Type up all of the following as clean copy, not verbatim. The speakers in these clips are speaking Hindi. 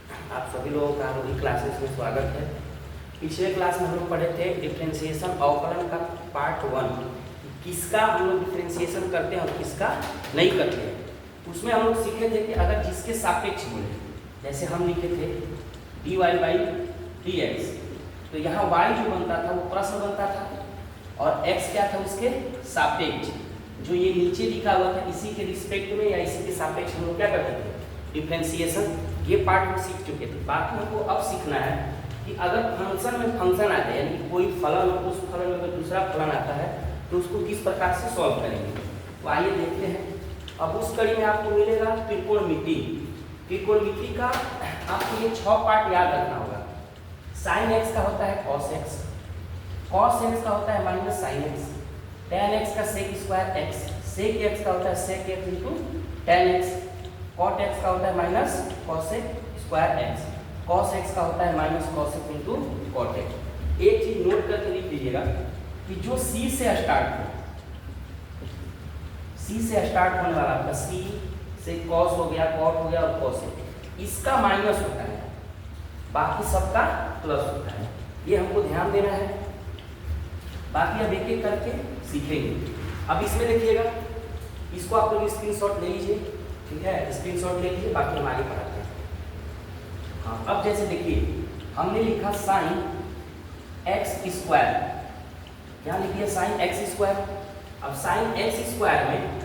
आप सभी लोगों का हमारी क्लासेस में स्वागत है। पिछले क्लास में हम लोग पढ़े थे डिफरेंशिएशन अवकलन का पार्ट 1, किसका हम लोग डिफरेंशिएशन करते हैं और किसका नहीं करते हैं। उसमें हम लोग सीखे थे कि अगर जिसके सापेक्ष बोले, जैसे हम लिखे थे dy बाई dx, तो यहाँ y जो बनता था वो प्रश्न बनता था और x क्या था उसके सापेक्ष। जो ये नीचे लिखा हुआ था इसी के रिस्पेक्ट में या इसी के सापेक्ष हम लोग क्या करते थे, डिफरेंशिएशन। ये पार्ट में सीख चुके थे। बाकी हमको अब सीखना है कि अगर फंक्शन में फंक्शन आता है, यानी कोई फलन उस फलन में अगर दूसरा फलन आता है तो उसको किस प्रकार से सॉल्व करेंगे। तो आइए देखते हैं। अब उस कड़ी में आपको मिलेगा त्रिकोणमिति। त्रिकोणमिति का आपको ये 6 पार्ट याद रखना होगा। साइन एक्स का होता है कॉस एक्स, कॉस एक्स का होता है minus sine x, tan x का sec square x, sec x का होता है sec x into tan x, cot x का होता है minus cosec square x, cos x का होता है minus cosec into cot x. एक चीज नोट करके लिख लीजिएगा कि जो सी से स्टार्ट हो, सी से स्टार्ट होने वाला आपका सी से कॉस हो गया, कॉट हो गया और कॉसेक, इसका माइनस होता है, बाकी सबका प्लस होता है। ये हमको ध्यान देना है। बाकी अब एक एक करके सीखेंगे। अब इसमें देखिएगा, इसको आप लोग स्क्रीनशॉट ले लीजिए, ठीक है, स्क्रीनशॉट ले लीजिए, बाकी हमारे पढ़ाते हैं। हाँ, अब जैसे देखिए हमने लिखा साइन एक्स स्क्वायर, क्या लिख दिया साइन एक्स स्क्वायर। अब साइन एक्स स्क्वायर में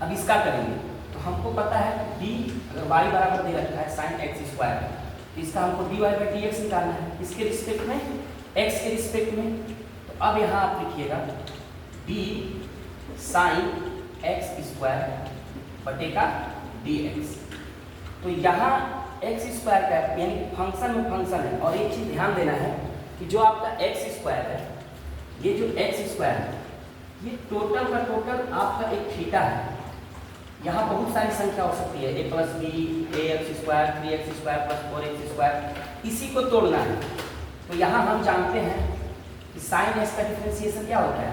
अब इसका करेंगे तो हमको पता है डी, अगर y बराबर दे रखा है साइन एक्स स्क्वायर, तो इसका हमको dy बाई डी एक्स निकालना है, इसके रिस्पेक्ट में, x के रिस्पेक्ट में। तो अब यहाँ आप लिखिएगा डी साइन एक्स स्क्वायर बटेगा dx। तो यहाँ एक्स स्क्वायर का यानी फंक्शन में फंक्शन है। और एक चीज ध्यान देना है कि जो आपका एक्स स्क्वायर है, ये जो एक्स स्क्वायर है, ये टोटल का टोटल आपका एक थीटा है। यहाँ बहुत सारी संख्या हो सकती है, a plus B, A X square, 3x square plus 4x square, इसी को तोड़ना है। तो यहाँ हम जानते हैं कि साइन एक्स का डिफरेंशिएशन क्या होता है,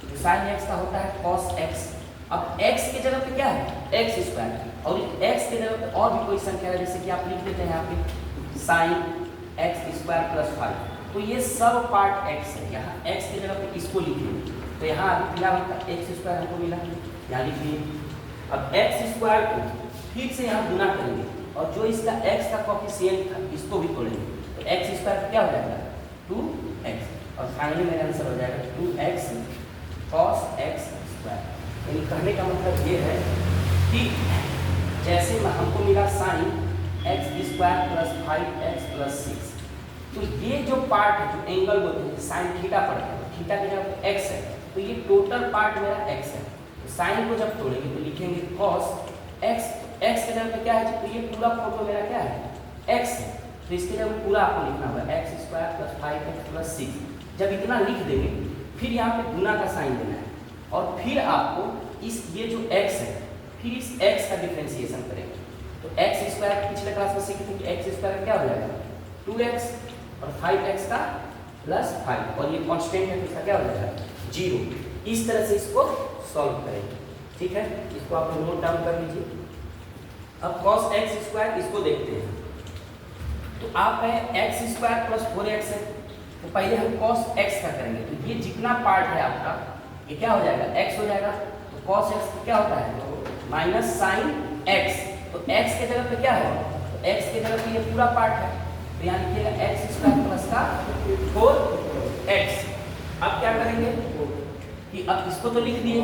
तो साइन एक्स का होता है कॉस एक्स। अब x के जगह पे क्या है, एक्स स्क्वायर, और x के जगह पे और भी कोई संख्या है, जैसे कि आप लिख देते हैं यहाँ पे साइन एक्स स्क्वायर प्लस 5। तो ये सब पार्ट x है। यहाँ x के जगह पे इसको लिखिए, तो यहाँ अभी क्या होता है एक्स स्क्वायर हमको मिला, यहाँ लिखिए। अब एक्स स्क्वायर को फिर से यहाँ गुना करेंगे और जो इसका x का कोफिशिएंट था इसको भी तोड़ेंगे, तो एक्स स्क्वायर क्या हो जाएगा 2x, और फाइनली मेरा आंसर हो जाएगा 2x cos x स्क्वायर। यानी कहने का मतलब ये है कि जैसे हमको मिला sign x square plus 5x plus 6, तो ये जो पार्ट है, जो एंगल बोलते हैं साइन थीटा पड़ता है, थीटा की जगह x है, तो ये टोटल पार्ट मेरा x है। तो साइन को जब तोड़ेंगे तो लिखेंगे cos x, x के जगह पे क्या है, तो ये पूरा फोटो मेरा क्या है x है, तो इसके जगह पूरा आपको लिखना होगा x square plus 5x plus 6। जब इतना लिख देंगे फिर यहाँ पे गुना का साइन देना है और फिर आपको इस ये जो x है, फिर इस x का डिफरेंशिएशन करेंगे। तो एक्स स्क्वायर पिछले क्लास में सीखे थे कि एक्स स्क्वायर क्या हो जाएगा 2x और 5x का प्लस 5, और ये कांस्टेंट है तो इसका क्या हो जाएगा 0। इस तरह से इसको सॉल्व करेंगे, ठीक है। इसको आप नोट डाउन कर लीजिए। अब cos x स्क्वायर इसको देखते हैं, तो आप है एक्स स्क्वायर प्लस 4x है, तो पहले हम cos x का करेंगे। तो ये जितना पार्ट है आपका ये क्या हो जाएगा x हो जाएगा। तो cos x क्या होता है माइनस साइन x, तो x के जगह पे क्या है, तो x के जगह पे ये पूरा पार्ट है, तो यहाँ लिखिएगा एक्स स्क्वायर प्लस का 4x। अब क्या करेंगे कि अब इसको तो लिख दिए,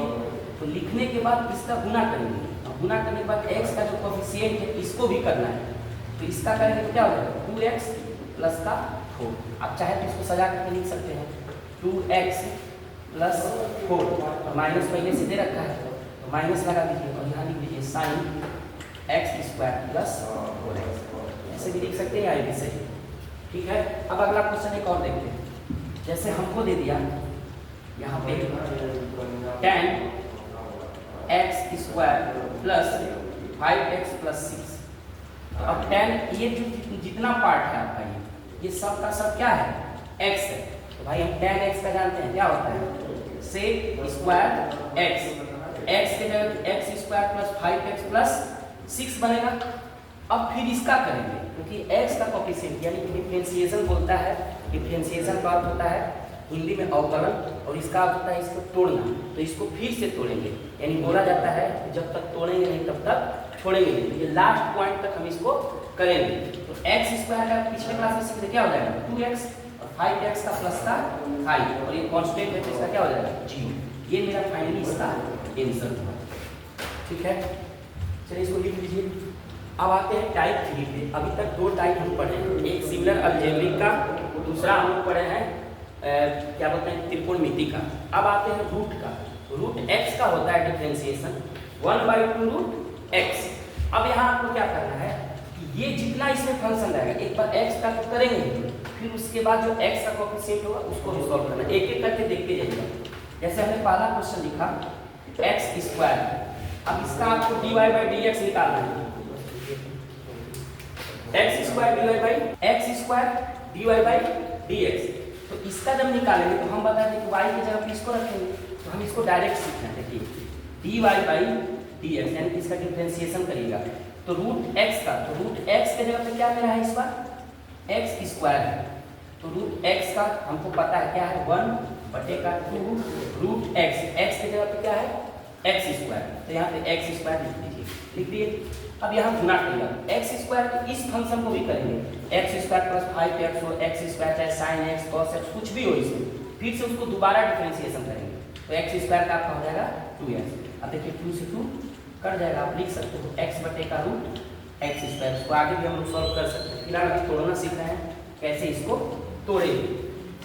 तो लिखने के बाद इसका गुना करेंगे, अब गुना करने के बाद x का जो कोफिशिएंट है इसको भी करना है, तो इसका करेंगे तो क्या हो जाएगा 2x प्लस का 4। आप चाहे तो इसको सजा करके लिख सकते हैं 2x प्लस 4, माइनस पहले से दे रखा है तो माइनस लगा दीजिए और यहाँ लिख दीजिए sign x square plus 4x। ऐसे भी लिख सकते हैं, आएगी सही, ठीक है। अब अगला क्वेश्चन एक और देखते हैं। जैसे हमको दे दिया यहाँ पे tan x square plus 5x plus 6। अब tan ये जो जितना पार्ट है आपका ये सब का सब क्या है x है, तो भाई हम tan x का जानते हैं क्या होता है सेक स्क्वायर x, x के जगह x square plus 5x plus 6 बनेगा। अब फिर इसका करेंगे, क्योंकि x का कोफिशिएंट यानी कि डिफरेंशिएशन बोलता है, डिफरेंशिएशन का अर्थ होता है हिंदी में अवकलन, और इसका अर्थ होता है इसको तोड़ना। तो इसको फिर से तोड़ेंगे, यानी बोला जाता है कि जब तक तोड़ेंगे नहीं तब तक छोड़ेंगे नहीं। तो ये लास्ट पॉइंट तक हम इसको करेंगे। तो x स्क्वायर का पिछले क्लास में सीखे क्या हो जाएगा 2x, और 5x का प्लस का 5, और ये कांस्टेंट है तो इसका क्या हो जाएगा 0। ये मेरा फाइनली इसका आंसर हुआ। ठीक है, चलिए इसको लिख लीजिए। अब आते हैं टाइप 3 पे। अभी तक 2 टाइप हम पढ़े हैं, एक सिमिलर अलजेब्रिक का, दूसरा हम पढ़े हैं क्या बोलते हैं त्रिकोणमिति का। अब आते हैं रूट का। रूट x का होता है डिफरेंशिएशन 1/2 रूट x। अब यहाँ आपको क्या करना है कि ये जितना इसमें फंक्शन रहेगा, एक बार x का तो करेंगे, फिर उसके बाद जो x का कोएफिशिएंट होगा उसको भी सॉल्व करना, एक एक करके देखते जाइएगा। जैसे हमने पहला क्वेश्चन लिखा x स्क्वायर, अब इसका आपको dy/dx निकालना है। x square dy/dx। तो इसका जब निकालेंगे तो हम बताते हैं कि y की जगह पे इसको रखेंगे, तो हम इसको डायरेक्ट सीखना है। देखिए dy/dx यानी कि इसका डिफरेंशिएशन करिएगा तो रूट x का, तो रूट x के जगह पे क्या मेरा है इस बार x स्क्वायर है। तो रूट x का हमको पता है क्या है 1/2 रूट x, x के जगह पे क्या है x स्क्वायर, तो यहाँ पे x स्क्वायर लिख दीजिए, लिख दिए। अब यहाँ गुना करिएगा x स्क्वायर तो इस फंक्शन को भी करेंगे, x स्क्वायर प्लस 5x हो, x स्क्वायर चाहे sin x cos x कुछ भी हो, इसमें फिर से उसको दोबारा डिफरेंशिएशन करेंगे तो x स्क्वायर का आपका हो जाएगा 2x। अब देखिए 2 से 2 कट जाएगा, आप लिख सकते हो x बटे का रूट x स्क्वायर। इसको आगे भी हम लोग सॉल्व कर सकते हैं, फिलहाल अभी तोड़ना सीख रहे हैं कैसे इसको तोड़ेंगे।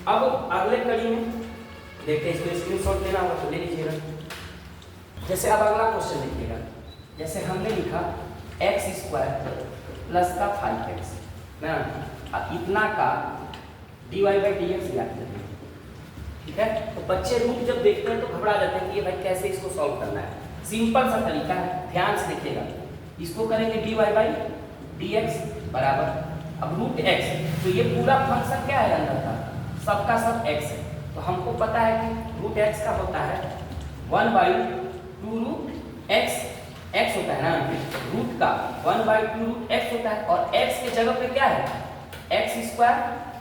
अब अगले कड़ी में देखते हैं, इसको स्क्रीनशॉट लेना होगा तो ले लीजिएगा। जैसे अब अगला क्वेश्चन देखिएगा, जैसे हमने लिखा x स्क्वायर प्लस का 5x ना, इतना का dy/dx याद करेंगे। ठीक है, तो बच्चे रूट जब देखते हैं तो घबरा जाते हैं कि ये भाई कैसे इसको सॉल्व करना है। सिंपल सा तरीका है, ध्यान से देखिएगा। इसको करेंगे dy/dx बराबर अब रूट x, तो ये पूरा फंक्शन क्या है अंदर का, सबका सब x है। तो हमको पता है कि रूट x का होता है 1/2 रूट x, x होता है ना, रूट का 1/2 रूट x होता है, और x के जगह पे क्या है x स्क्वायर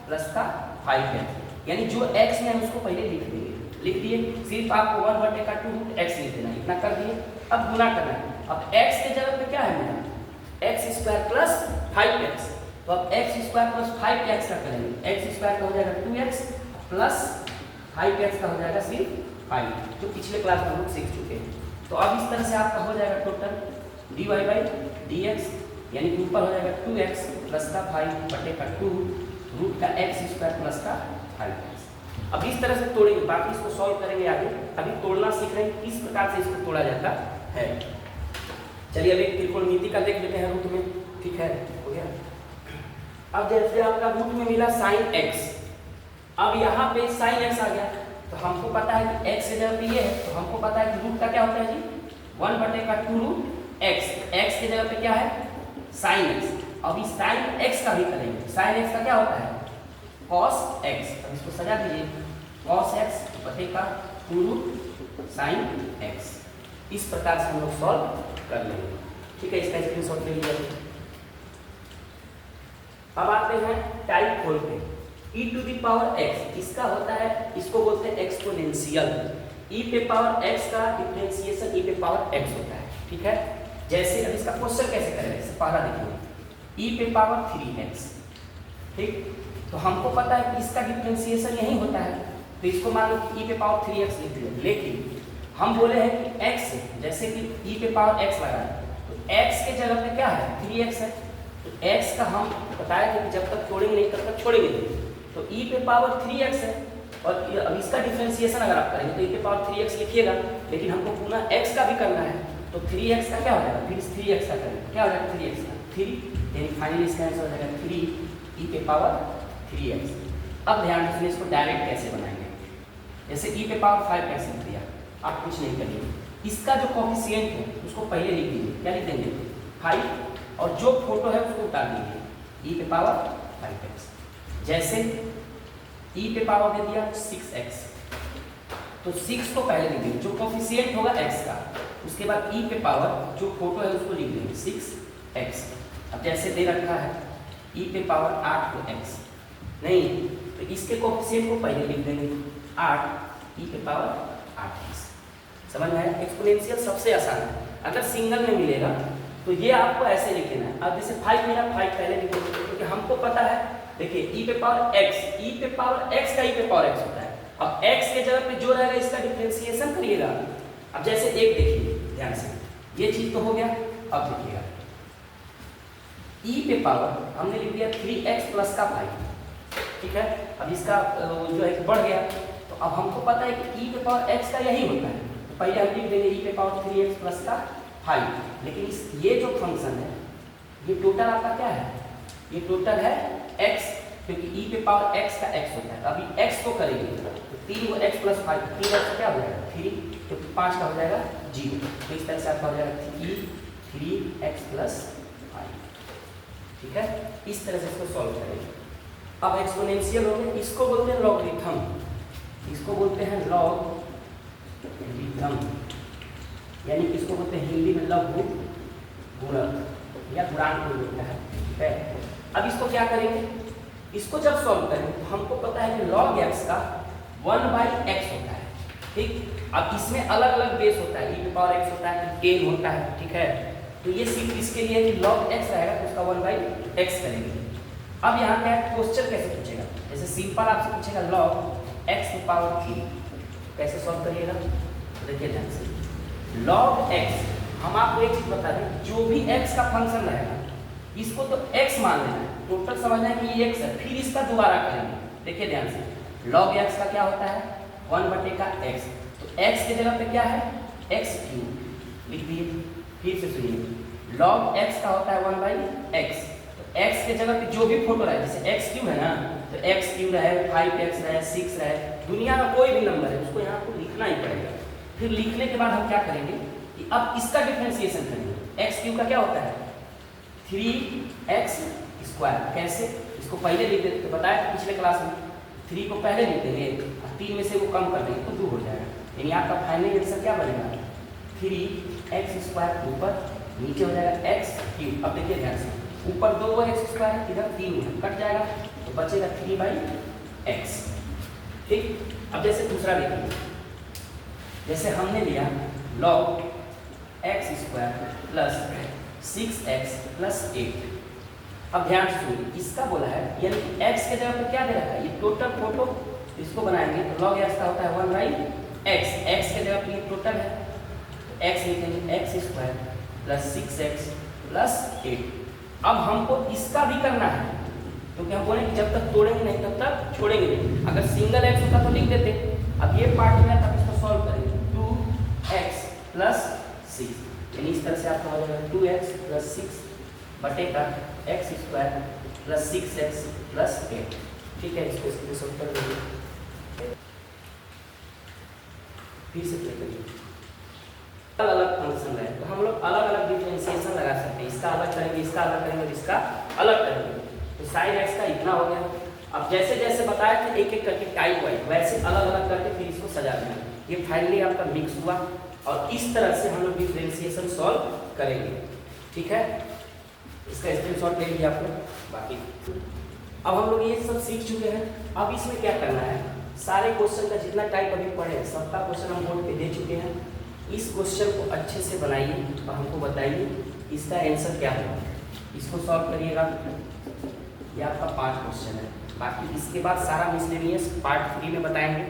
प्लस का 5x, यानी जो x में है उसको पहले लिख देंगे, लिख दिए। सिर्फ आपको 1/2 रूट x लिख देना, इतना कर दिए। अब गुना करना है, अब x के जगह पे क्या है मेरा x स्क्वायर प्लस 5x, तो अब x स्क्वायर प्लस 5x का करेंगे, x स्क्वायर का हो जाएगा 2x प्लस 5x का हो जाएगा सिर्फ 5, जो पिछले क्लास में हम लोग सीख चुके हैं। तो अब इस तरह से आपका हो जाएगा टोटल dy/dx, यानी कि ऊपर हो जाएगा 2x प्लस का 5/2 रूट का x स्क्वायर प्लस का 5x। अब इस तरह से तोड़ेंगे, बाकी इसको सॉल्व करेंगे आगे। अभी तोड़ना सीख रहे हैं किस प्रकार से इसको तोड़ा जाता है। चलिए अब एक त्रिकोणमिति का देख लेते हैं रूट में। ठीक है, हो गया। अब जैसे आपका रूट में मिला sin x, अब यहाँ पे sin x आ गया, तो हमको पता है कि x के जगह पे ये है, तो हमको पता है कि रूट का क्या होता है जी 1/2 रूट x, x के जगह पे क्या है sin x। अभी sin x का भी करेंगे, sin x का क्या होता है cos x, अब इसको सजा दीजिए cos x बटे का 2 रूट sin x। इस प्रकार से हम लोग सॉल्व कर लेंगे। ठीक है, इसका स्क्रीनशॉट ले लीजिए। अब आते हैं टाइप 4 पे, e⁻x, इसका होता है, इसको बोलते हैं एक्सपोनेंशियल। e⁻x का डिफरेंशिएशन e⁻x होता है। ठीक है, जैसे अब इसका क्वेश्चन कैसे करेंगे, इससे पहला देखिए e⁻3x। ठीक, तो हमको पता है कि इसका डिफरेंशिएशन यही होता है, तो इसको मान लो कि e⁻3x लिख दिया, लेकिन हम बोले हैं कि x, जैसे कि e⁻x लगा तो x के जगह पे क्या है 3x है, तो x का हम बताया कि जब तक छोड़ेंगे नहीं तब तक छोड़ेंगे नहीं, तो e⁻3x है। और अब इसका डिफरेंशिएशन अगर आप करेंगे तो e⁻3x लिखिएगा, लेकिन हमको पुनः x का भी करना है, तो 3x का क्या हो जाएगा, फिर 3x का करेंगे, क्या हो जाएगा 3x का 3, यानी फाइनली इसका आंसर हो जाएगा 3e⁻3x। अब ध्यान रखिए इसको डायरेक्ट कैसे बनाएंगे, जैसे e⁻5x लिख दिया, आप कुछ नहीं करिए, इसका जो कोफिशिएंट है उसको पहले लिख दीजिए, क्या लिख देंगे 5, और जो फोटो है उसको उतार दीजिए e⁻5x। जैसे e पे पावर दे दिया 6x, तो 6 को पहले लिख देंगे, जो कोफिशिएंट होगा x का, उसके बाद e पे पावर जो फोटो है उसको लिख देंगे 6x। अब जैसे दे रखा है e पे पावर 8 को x, नहीं तो इसके कोएफिशिएंट को पहले लिख देंगे 8 e पे पावर 8x। समझ में आया? एक्सपोनेंशियल सबसे आसान है। अगर सिंगल में मिलेगा तो ये आपको ऐसे लिख देना है। अब जैसे 5 मिला 5 पहले लिख देंगे क्योंकि हमको पता है, देखिए e पे पावर x, e पे पावर x का e पे पावर x होता है। अब x के जगह पे जो रहेगा इसका डिफरेंशिएशन करिएगा। अब जैसे एक देखिए ध्यान से, ये चीज तो हो गया। अब देखिएगा e पे पावर हमने लिख दिया 3x प्लस का 5, ठीक है। अब इसका जो है बढ़ गया, तो अब हमको पता है कि e पे पावर x का यही होता है, तो पहले हम लिख देंगे e पे पावर 3x प्लस का 5। लेकिन ये जो फंक्शन है ये टोटल आपका क्या है? ये टोटल है x, क्योंकि e पे पावर x का x होता है। अभी x को करेंगे तो 3 को x प्लस 5, 3 x क्या हो जाएगा 3, तो 5 का हो जाएगा 0। तो इस तरह से आपका हो जाएगा 3x प्लस 5, ठीक है। इस तरह से इसको सॉल्व करेंगे। अब एक्सपोनेंशियल हो गया, इसको बोलते हैं लॉगरिथम, इसको बोलते हैं लॉगरिथम, यानी इसको बोलते हैं हिंदी में लघु गुणक या गुणांक होता है, ठीक है। अब इसको क्या करेंगे, इसको जब सॉल्व करेंगे तो हमको पता है कि log x का 1/x होता है, ठीक। अब इसमें अलग अलग बेस होता है, e पे पावर x होता है, 10 होता है, ठीक है। तो ये सिर्फ इसके लिए कि log x रहेगा तो उसका 1/x करेंगे। अब यहाँ क्या है, क्वेश्चन कैसे पूछेगा, जैसे सिंपल आपसे पूछेगा log x की पावर 3, कैसे सॉल्व करिएगा? देखिए ध्यान से, log x हम आपको एक चीज बता दें, जो भी x का फंक्शन रहेगा इसको तो x मान लेना है, टोटल समझना है कि ये x है, फिर इसका दोबारा करेंगे। देखिए ध्यान से, log x का क्या होता है 1/x, तो x के जगह पे क्या है x³ लिख दिए। फिर से सुनिए, log x का होता है 1/x, तो x के जगह पे जो भी फोटो रहे, जैसे x³ है ना, तो x³ रहे, 5x रहे, 6 रहे, दुनिया में कोई भी नंबर है उसको यहाँ को लिखना ही पड़ेगा। फिर लिखने के बाद हम क्या करेंगे कि अब इसका डिफरेंशिएशन करेंगे। x³ का क्या होता है 3x², कैसे? इसको पहले लिख देते, तो बताया पिछले क्लास में, 3 को पहले लिख देंगे और 3 में से वो कम कर देंगे तो 2 हो जाएगा, यानी आपका फाइनल आंसर क्या बनेगा 3x² ऊपर, नीचे हो जाएगा x³। अब देखिए ध्यान से, ऊपर 2x² है, इधर 3 है, कट जाएगा तो बचेगा 3/x, ठीक। अब जैसे दूसरा देखिए, जैसे हमने लिया log x² plus 6x plus 8। अब ध्यान से सुनिए, इसका बोला है यानी x के जगह पे क्या दे रखा है, ये टोटल फोटो, इसको बनाएंगे तो log x का होता है 1/x, x के जगह पे ये टोटल है तो x लिखेंगे x² प्लस 6x प्लस 8। अब हमको इसका भी करना है, क्योंकि हम बोले कि जब तक तोड़ेंगे नहीं तब तक छोड़ेंगे नहीं। अगर सिंगल x होता तो लिख देते, अब ये पार्ट में तब इसको सॉल्व करेंगे 2x प्लस 6, यानी इस तरह से आपका हो जाएगा 2x plus 6 बटेगा x² plus 6x plus 8, ठीक है। इसको इसके सॉल्व कर देंगे, फिर से प्ले करिए। अलग अलग फंक्शन है तो हम लोग अलग अलग डिफरेंशिएशन लगा सकते हैं, इसका अलग करेंगे, इसका अलग करेंगे, इसका अलग करेंगे। तो sin x का इतना हो गया। अब जैसे जैसे बताया कि एक एक करके टाइप वाइज वैसे अलग अलग करके फिर इसको सजा देना। ये फाइनली आपका मिक्स हुआ और इस तरह से हम लोग डिफरेंशिएशन सॉल्व करेंगे, ठीक है। इसका स्क्रीनशॉट ले लीजिए आप लोग। बाकी अब हम लोग ये सब सीख चुके हैं, अब इसमें क्या करना है, सारे क्वेश्चन का जितना टाइप अभी पढ़े हैं सबका क्वेश्चन हम बोर्ड पे दे चुके हैं। इस क्वेश्चन को अच्छे से बनाइए और हमको बताइए इसका आंसर क्या है, इसको सॉल्व करिएगा। ये आपका 5 क्वेश्चन है, बाकी इसके बाद सारा मिसलेनियस पार्ट 3 में बताएंगे,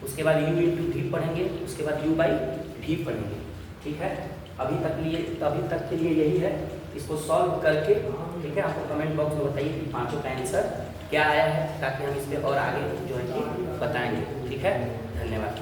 उसके बाद u/v पढ़ेंगे, उसके बाद u/v पढ़ेंगे, ठीक है। अभी तक के लिए यही है, इसको सॉल्व करके, ठीक है, आपको कमेंट बॉक्स में बताइए कि पांचों का आंसर क्या आया है, ताकि हम इस पर और आगे जो है कि बताएंगे, ठीक है। धन्यवाद।